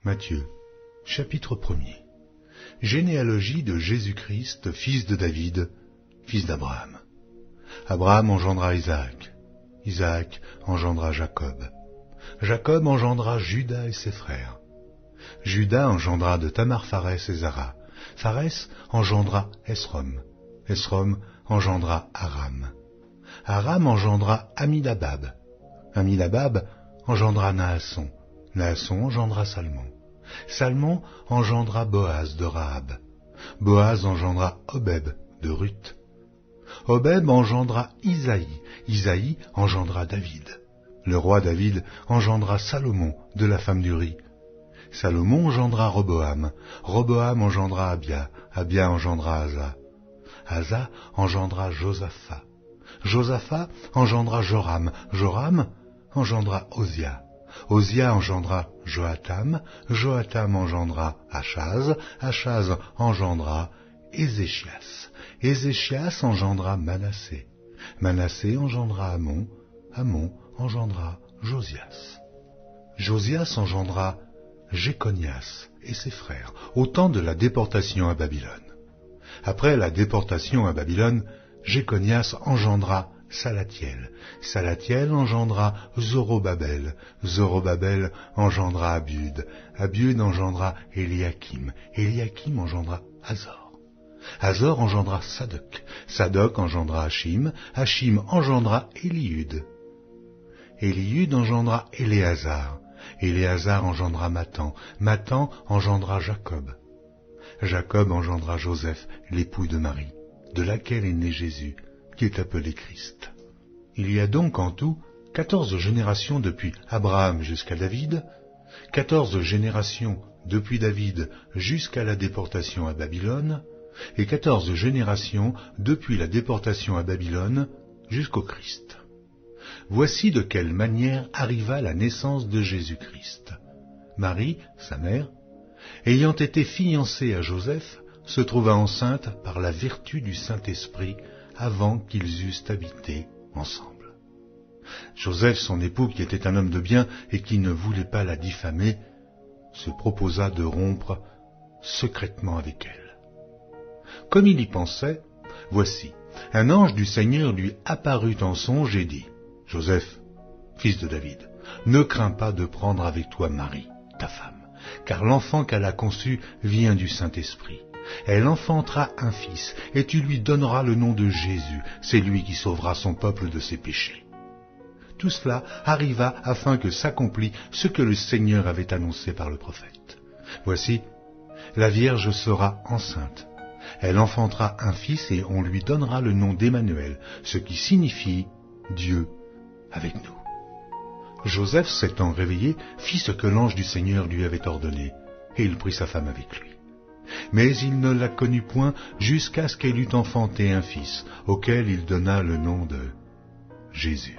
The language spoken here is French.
Matthieu, chapitre 1er. Généalogie de Jésus-Christ, fils de David, fils d'Abraham. Abraham engendra Isaac. Isaac engendra Jacob. Jacob engendra Juda et ses frères. Juda engendra de Tamar Pharès et Zara. Pharès engendra Esrom. Esrom engendra Aram. Aram engendra Amminadab. Amminadab engendra Naasson. Naasson engendra Salmon. Salmon engendra Boaz de Rahab. Boaz engendra Obed de Ruth. Obed engendra Isaïe. Isaïe engendra David. Le roi David engendra Salomon de la femme d'Uri. Salomon engendra Roboam. Roboam engendra Abia. Abia engendra Asa. Asa engendra Josaphat. Josaphat engendra Joram. Joram engendra Osia. Osia engendra Joatam. Joatam engendra Achaz. Achaz engendra Ézéchias. Ézéchias engendra Manassé. Manassé engendra Amon. Amon engendra Josias. Josias engendra Jéconias et ses frères, au temps de la déportation à Babylone. Après la déportation à Babylone, Jéconias engendra Salathiel. Salathiel engendra Zorobabel. Zorobabel engendra Abiud. Abiud engendra Éliakim. Éliakim engendra Azor. Azor engendra Sadoc. Sadoc engendra Hachim. Hachim engendra Éliud. Éliud engendra Éléazar. Éléazar engendra Mathan. Mathan engendra Jacob. Jacob engendra Joseph, l'époux de Marie, de laquelle est né Jésus, qui est appelé Christ. Il y a donc en tout 14 générations depuis Abraham jusqu'à David, 14 générations depuis David jusqu'à la déportation à Babylone, et 14 générations depuis la déportation à Babylone jusqu'au Christ. Voici de quelle manière arriva la naissance de Jésus-Christ. Marie, sa mère, ayant été fiancée à Joseph, se trouva enceinte par la vertu du Saint-Esprit avant qu'ils eussent habité ensemble. Joseph, son époux, qui était un homme de bien et qui ne voulait pas la diffamer, se proposa de rompre secrètement avec elle. Comme il y pensait, voici, un ange du Seigneur lui apparut en songe et dit : « Joseph, fils de David, ne crains pas de prendre avec toi Marie, ta femme, car l'enfant qu'elle a conçu vient du Saint-Esprit. Elle enfantera un fils, et tu lui donneras le nom de Jésus. C'est lui qui sauvera son peuple de ses péchés. » Tout cela arriva afin que s'accomplît ce que le Seigneur avait annoncé par le prophète. Voici, la Vierge sera enceinte. Elle enfantera un fils et on lui donnera le nom d'Emmanuel, ce qui signifie Dieu avec nous. Joseph, s'étant réveillé, fit ce que l'ange du Seigneur lui avait ordonné, et il prit sa femme avec lui. Mais il ne la connut point jusqu'à ce qu'elle eût enfanté un fils, auquel il donna le nom de Jésus.